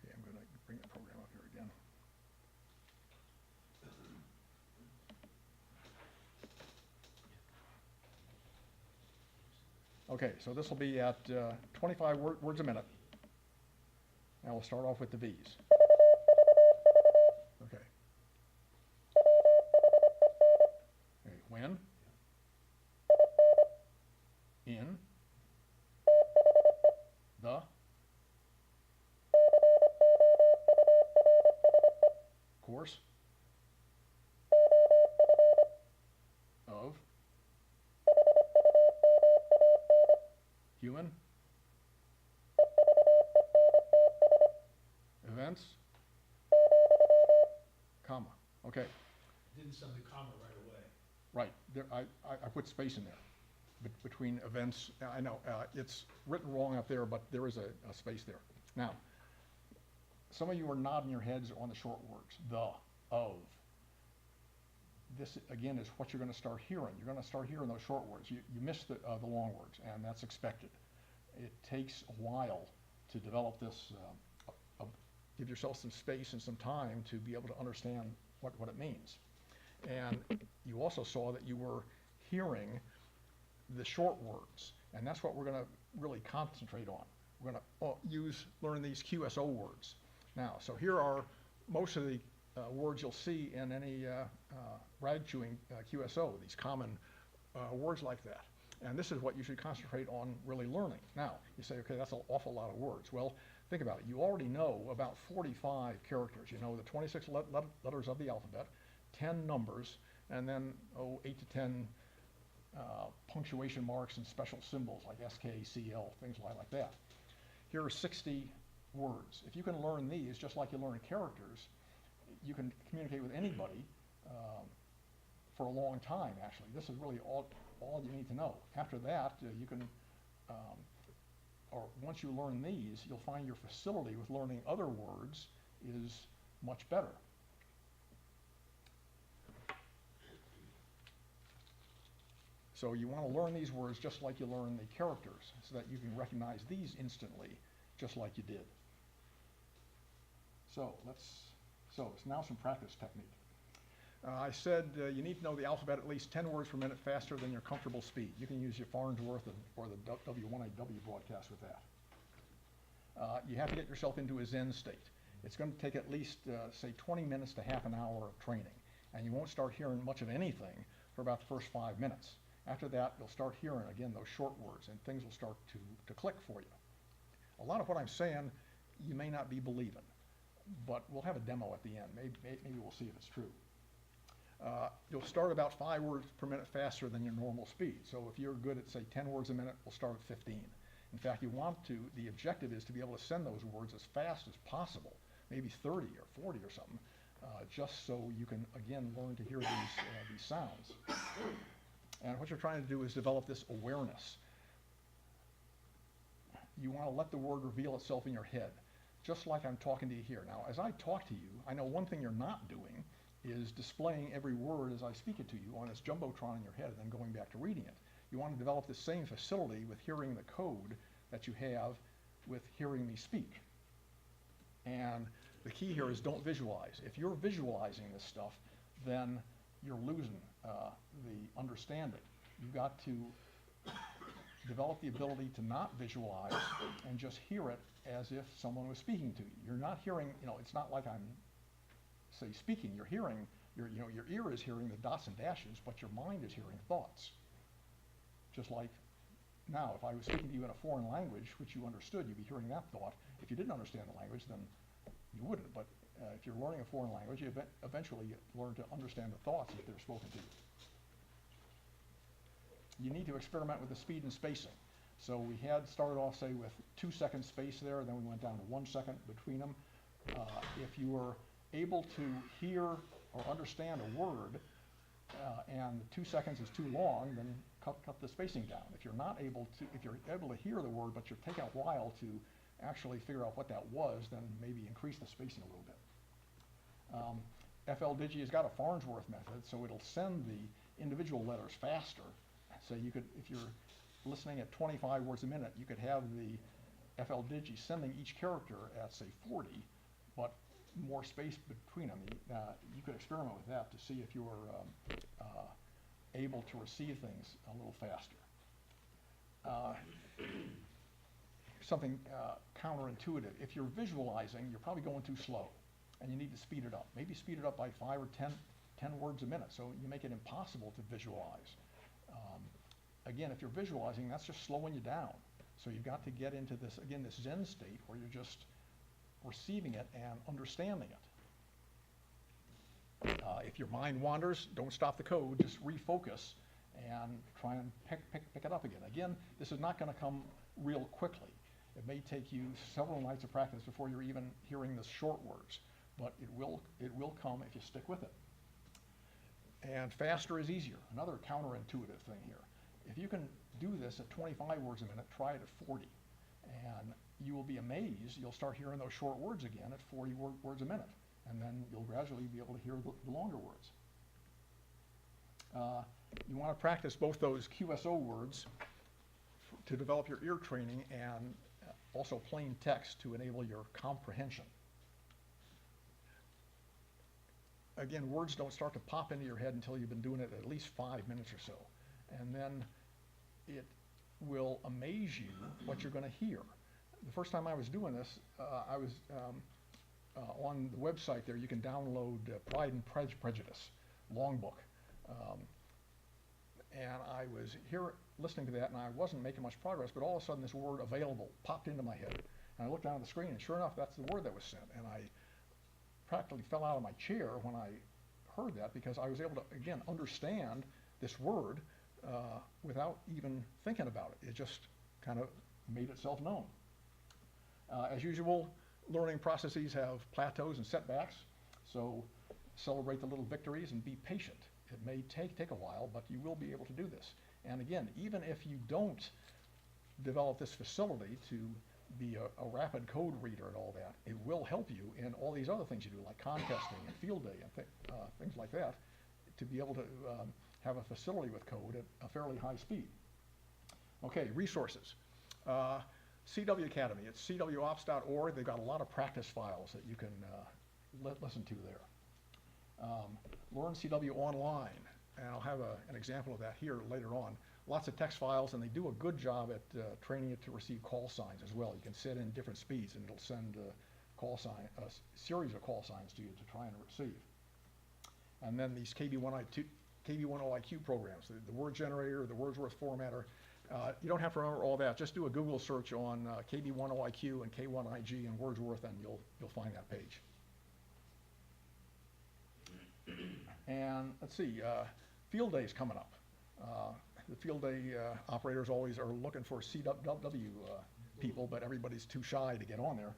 Okay, I'm going to bring the program up here again. Okay, so this will be at 25 words a minute. And we'll start off with the V's. Okay. Okay, when, in, the, course, of, human, events, comma. Okay, Didn't send the comma right away. right. There, I put space in there between events. I know it's written wrong up there, but there is a space there. Now, some of you are nodding your heads on the short words, the, of. This, again, is what you're going to start hearing. You're going to start hearing those short words. You miss the long words, and that's expected. It takes a while to develop this, give yourself some space and some time to be able to understand what it means. And you also saw that you were hearing the short words, and that's what we're going to really concentrate on. We're going to learn these QSO words. Now, so here are most of the words you'll see in any rag chewing QSO, these common words like that. And this is what you should concentrate on really learning. Now, you say, okay, that's an awful lot of words. Well, think about it. You already know about 45 characters. You know the 26 letters of the alphabet, 10 numbers, and then 8 to 10 punctuation marks and special symbols like SK, CL, things like that. Here are 60 words. If you can learn these, just like you learn characters, you can communicate with anybody for a long time, actually. This is really all you need to know. After that, you can, or once you learn these, you'll find your facility with learning other words is much better. So you want to learn these words just like you learn the characters, so that you can recognize these instantly, just like you did. So it's now some practice technique. I said you need to know the alphabet at least 10 words per minute faster than your comfortable speed. You can use your Farnsworth or the W1AW broadcast with that. You have to get yourself into a Zen state. It's going to take at least, say, 20 minutes to half an hour of training, and you won't start hearing much of anything for about the first 5 minutes. After that, you'll start hearing, again, those short words, and things will start to click for you. A lot of what I'm saying you may not be believing, but we'll have a demo at the end. Maybe we'll see if it's true. You'll start about 5 words per minute faster than your normal speed. So if you're good at, say, 10 words a minute, we'll start at 15. In fact, you want to, the objective is to be able to send those words as fast as possible, maybe 30 or 40 or something, just so you can, again, learn to hear these sounds. And what you're trying to do is develop this awareness. You want to let the word reveal itself in your head, just like I'm talking to you here. Now, as I talk to you, I know one thing you're not doing is displaying every word as I speak it to you on this jumbotron in your head and then going back to reading it. You want to develop the same facility with hearing the code that you have with hearing me speak. And the key here is don't visualize. If you're visualizing this stuff, then you're losing the understanding. You've got to develop the ability to not visualize and just hear it as if someone was speaking to you. You're not hearing, it's not like I'm, say, speaking. You're hearing, your ear is hearing the dots and dashes, but your mind is hearing thoughts. Just like now, if I was speaking to you in a foreign language, which you understood, you'd be hearing that thought. If you didn't understand the language, then you wouldn't. But if you're learning a foreign language, you eventually learn to understand the thoughts if they're spoken to you. You need to experiment with the speed and spacing. So we had started off, say, with 2 second space there, then we went down to 1 second between them. If you were able to hear or understand a word and 2 seconds is too long, then cut the spacing down. If you're able to hear the word, but you're taking a while to actually figure out what that was, then maybe increase the spacing a little bit. FLDigi has got a Farnsworth method, so it'll send the individual letters faster. So you could, if you're listening at 25 words a minute, you could have the FLDigi sending each character at, say, 40, but more space between them. You could experiment with that to see if you were able to receive things a little faster. Something counterintuitive. If you're visualizing, you're probably going too slow, and you need to speed it up. Maybe speed it up by 5 or 10 words a minute, so you make it impossible to visualize. Again, if you're visualizing, that's just slowing you down. So you've got to get into this, again, this Zen state where you're just receiving it and understanding it. If your mind wanders, don't stop the code, just refocus and try and pick it up again. Again, this is not going to come real quickly. It may take you several nights of practice before you're even hearing the short words, but it will come if you stick with it. And faster is easier, another counterintuitive thing here. If you can do this at 25 words a minute, try it at 40. And you will be amazed, you'll start hearing those short words again at 40 words a minute. And then you'll gradually be able to hear the longer words. You want to practice both those QSO words to develop your ear training and also plain text to enable your comprehension. Again, words don't start to pop into your head until you've been doing it at least 5 minutes or so. And then it will amaze you what you're going to hear. The first time I was doing this, I was on the website there. You can download Pride and Prejudice, long book. And I was here listening to that, and I wasn't making much progress, but all of a sudden this word available popped into my head. And I looked down at the screen, and sure enough, that's the word that was sent. And I practically fell out of my chair when I heard that, because I was able to, again, understand this word without even thinking about it. It just kind of made itself known. As usual, learning processes have plateaus and setbacks, so celebrate the little victories and be patient. It may take a while, but you will be able to do this. And again, even if you don't develop this facility to be a rapid code reader and all that, it will help you in all these other things you do, like contesting and field day and things like that, to be able to have a facility with code at a fairly high speed. Okay, resources. CW Academy, it's cwops.org. They've got a lot of practice files that you can listen to there. Learn CW online, and I'll have an example of that here later on. Lots of text files, and they do a good job at training it to receive call signs as well. You can set in different speeds, and it'll send a series of call signs to you to try and receive. And then these KB10IQ programs, the word generator, the Wordsworth formatter. You don't have to remember all that. Just do a Google search on KB10IQ and K1IG and Wordsworth, and you'll find that page. And let's see, field day is coming up. The field day operators always are looking for CW people, but everybody's too shy to get on there.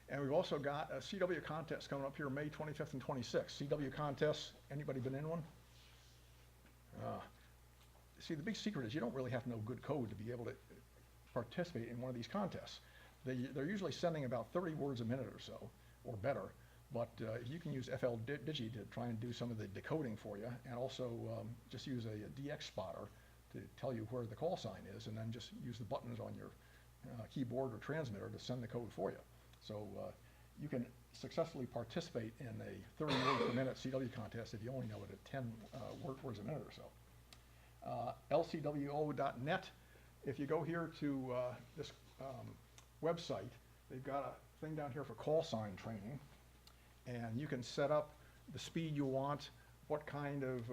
And we've also got a CW contest coming up here May 25th and 26th. CW contests, anybody been in one? See, the big secret is you don't really have to know good code to be able to participate in one of these contests. They're usually sending about 30 words a minute or so, or better. But you can use FLDigi to try and do some of the decoding for you, and also just use a DX spotter to tell you where the call sign is, and then just use the buttons on your keyboard or transmitter to send the code for you. So you can successfully participate in a 30 word per minute CW contest if you only know it at 10 words a minute or so. LCWO.net, if you go here to this website, they've got a thing down here for call sign training. And you can set up the speed you want, what kind of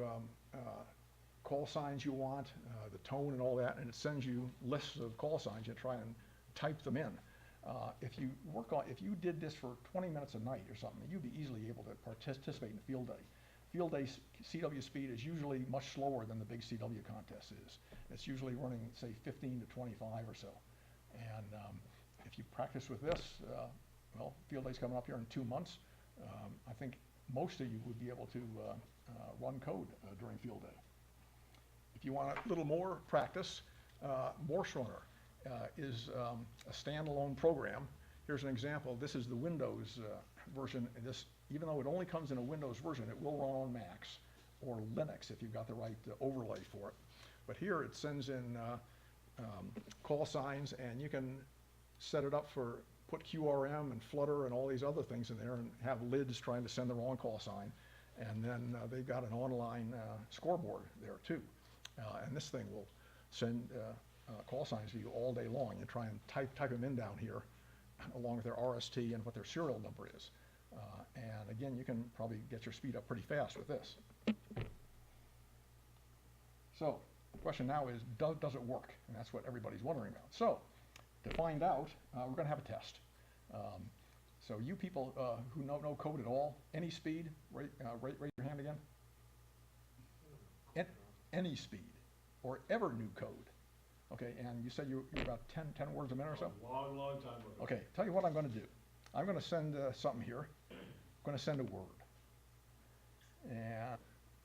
call signs you want, the tone and all that, and it sends you lists of call signs. You try and type them in. If you did this for 20 minutes a night or something, you'd be easily able to participate in field day. Field day CW speed is usually much slower than the big CW contest is. It's usually running, say, 15 to 25 or so. And if you practice with this, well, field day's coming up here in 2 months. I think most of you would be able to run code during field day. If you want a little more practice, Morse Runner is a standalone program. Here's an example. This is the Windows version. Even though it only comes in a Windows version, it will run on Macs or Linux if you've got the right overlay for it. But here it sends in call signs, and you can set it up for put QRM and Flutter and all these other things in there and have lids trying to send the wrong call sign. And then they've got an online scoreboard there too. And this thing will send call signs to you all day long. You try and type them in down here along with their RST and what their serial number is. And again, you can probably get your speed up pretty fast with this. So the question now is, does it work? And that's what everybody's wondering about. So to find out, we're going to have a test. So you people who know code at all, any speed, raise your hand again. Any speed, or ever knew code. Okay, and you said you're about 10 words a minute or so? Long, long time ago. Okay, tell you what I'm going to do. I'm going to send something here. I'm going to send a word. And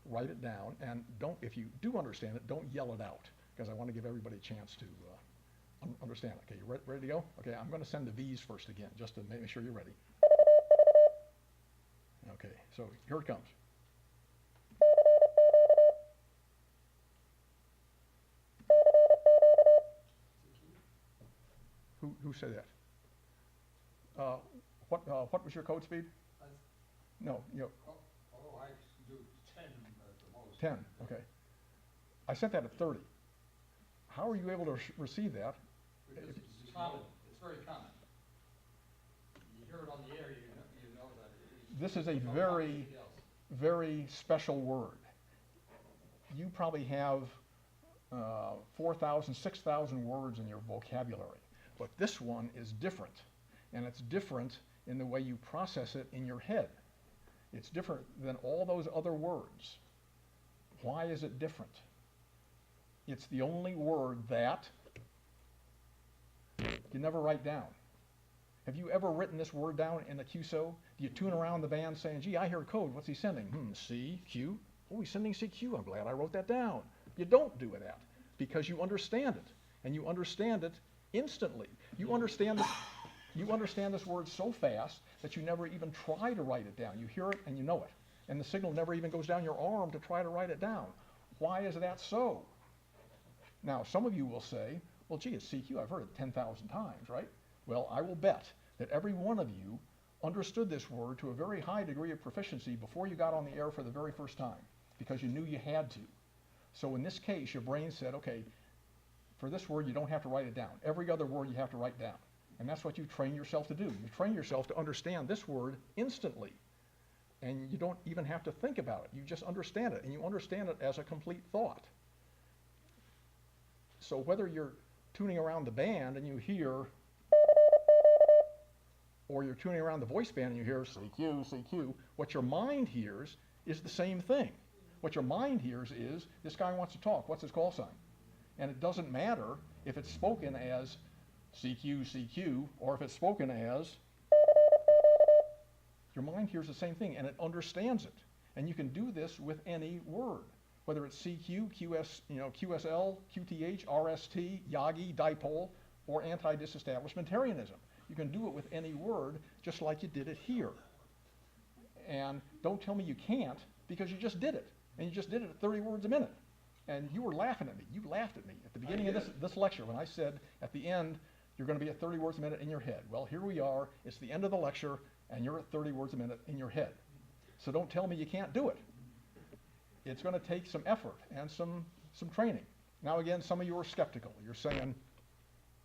write it down, and if you do understand it, don't yell it out, because I want to give everybody a chance to understand it. Okay, you ready to go? Okay, I'm going to send the V's first again, just to make sure you're ready. Okay, so here it comes. Who said that? What was your code speed? No, I do 10 at the most. 10, okay. I set that at 30. How are you able to receive that? Because it's common, it's very common. You hear it on the air, you know that. This is a very, very special word. You probably have 4,000, 6,000 words in your vocabulary, but this one is different, and it's different in the way you process it in your head. It's different than all those other words. Why is it different? It's the only word that you never write down. Have you ever written this word down in a QSO? Do you tune around the band saying, gee, I hear code, what's he sending? C, Q. Oh, he's sending CQ, I'm glad I wrote that down. You don't do that because you understand it, and you understand it instantly. You understand this word so fast that you never even try to write it down. You hear it and you know it, and the signal never even goes down your arm to try to write it down. Why is that so? Now, some of you will say, well, gee, it's CQ, I've heard it 10,000 times, right? Well, I will bet that every one of you understood this word to a very high degree of proficiency before you got on the air for the very first time, because you knew you had to. So in this case, your brain said, okay, for this word, you don't have to write it down. Every other word you have to write down. And that's what you train yourself to do. You train yourself to understand this word instantly. And you don't even have to think about it. You just understand it, and you understand it as a complete thought. So whether you're tuning around the band and you hear, or you're tuning around the voice band and you hear CQ, CQ, what your mind hears is the same thing. What your mind hears is, this guy wants to talk, what's his call sign? And it doesn't matter if it's spoken as CQ, CQ, or if it's spoken as, your mind hears the same thing and it understands it. And you can do this with any word, whether it's CQ, QS, QSL, QTH, RST, Yagi, dipole, or anti-disestablishmentarianism. You can do it with any word just like you did it here. And don't tell me you can't, because you just did it. And you just did it at 30 words a minute. And you were laughing at me. You laughed at me at the beginning of this lecture when I said at the end, you're going to be at 30 words a minute in your head. Well, here we are. It's the end of the lecture, and you're at 30 words a minute in your head. So don't tell me you can't do it. It's going to take some effort and some training. Now, again, some of you are skeptical. You're saying,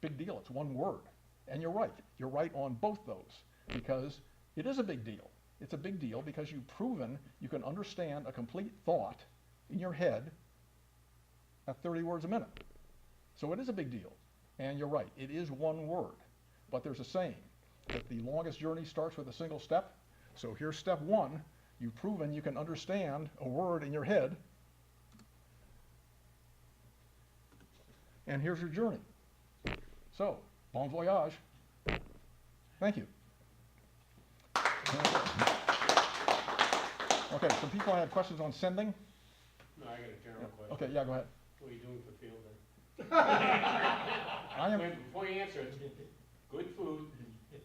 big deal, it's one word. And you're right. You're right on both those, because it is a big deal. It's a big deal because you've proven you can understand a complete thought in your head at 30 words a minute. So it is a big deal. And you're right, it is one word. But there's a saying that the longest journey starts with a single step. So here's step one. You've proven you can understand a word in your head. And here's your journey. So, bon voyage. Thank you. Okay, some people had questions on sending. No, I got a general question. Okay, yeah, go ahead. What are you doing for field day? I am, Wait, before you answer it, good food,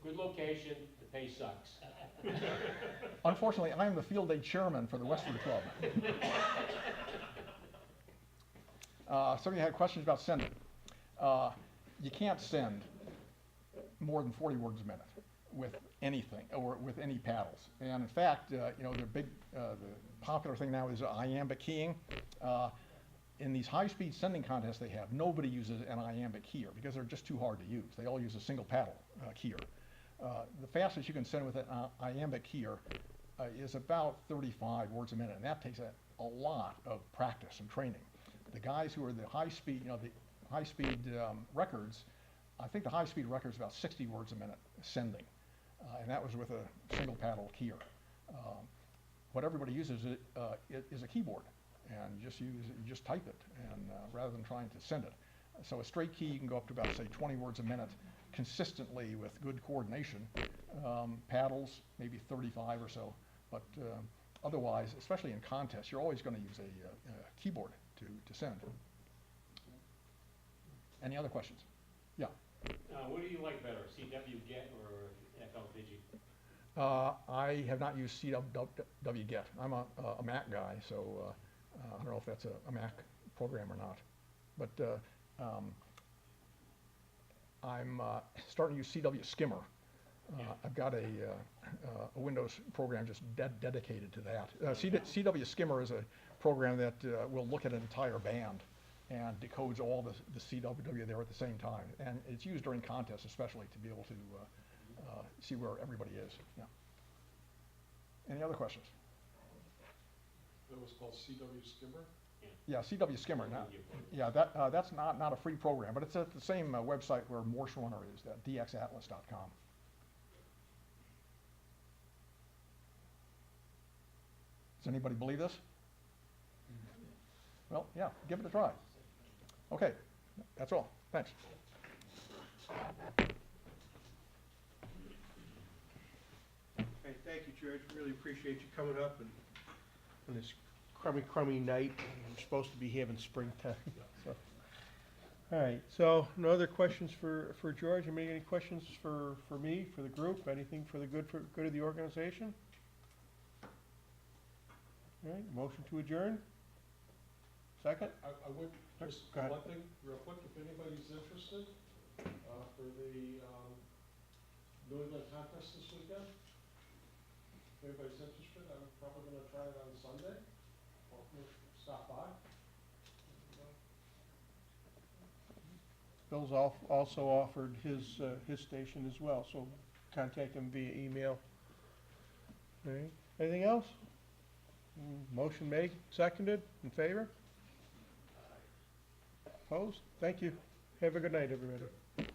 good location, the pay sucks. unfortunately, I am the field day chairman for the Western Club. Some of you had questions about sending. You can't send more than 40 words a minute with anything, or with any paddles. And in fact, the popular thing now is iambic keying. In these high-speed sending contests they have, nobody uses an iambic keyer because they're just too hard to use. They all use a single paddle keyer. The fastest you can send with an iambic keyer is about 35 words a minute, and that takes a lot of practice and training. The guys who are the high-speed, records, I think the high-speed record is about 60 words a minute sending, and that was with a single paddle keyer. What everybody uses is a keyboard, and you just type it, and rather than trying to send it. So a straight key you can go up to about, say, 20 words a minute consistently with good coordination. Paddles, maybe 35 or so, but otherwise, especially in contests, you're always going to use a keyboard to send. Any other questions? Yeah. What do you like better, CW Get or FL Digi? I have not used CW Get. I'm a Mac guy, so I don't know if that's a Mac program or not. But I'm starting to use CW Skimmer. I've got a Windows program just dedicated to that. CW Skimmer is a program that will look at an entire band and decodes all the CW there at the same time. And it's used during contests especially to be able to see where everybody is. Yeah. Any other questions? That was called CW Skimmer? Yeah, CW Skimmer. Now, yeah, that's not a free program, but it's at the same website where Morse Runner is, that dxatlas.com. Does anybody believe this? Well, yeah, give it a try. Okay, that's all. Thanks. Hey, thank you, George. Really appreciate you coming up and on this crummy night. We're supposed to be having springtime, so. All right, so no other questions for George? Any questions for me, for the group? Anything for the good of the organization? All right, motion to adjourn? Second? I would, just Go ahead. one thing, real quick, if anybody's interested, for the, New England contest this weekend, if anybody's interested, I'm probably gonna try it on Sunday, or stop by. Bill's also offered his station as well, so contact him via email. All right, anything else? Motion made, seconded, in favor? Opposed? Thank you. Have a good night, everybody.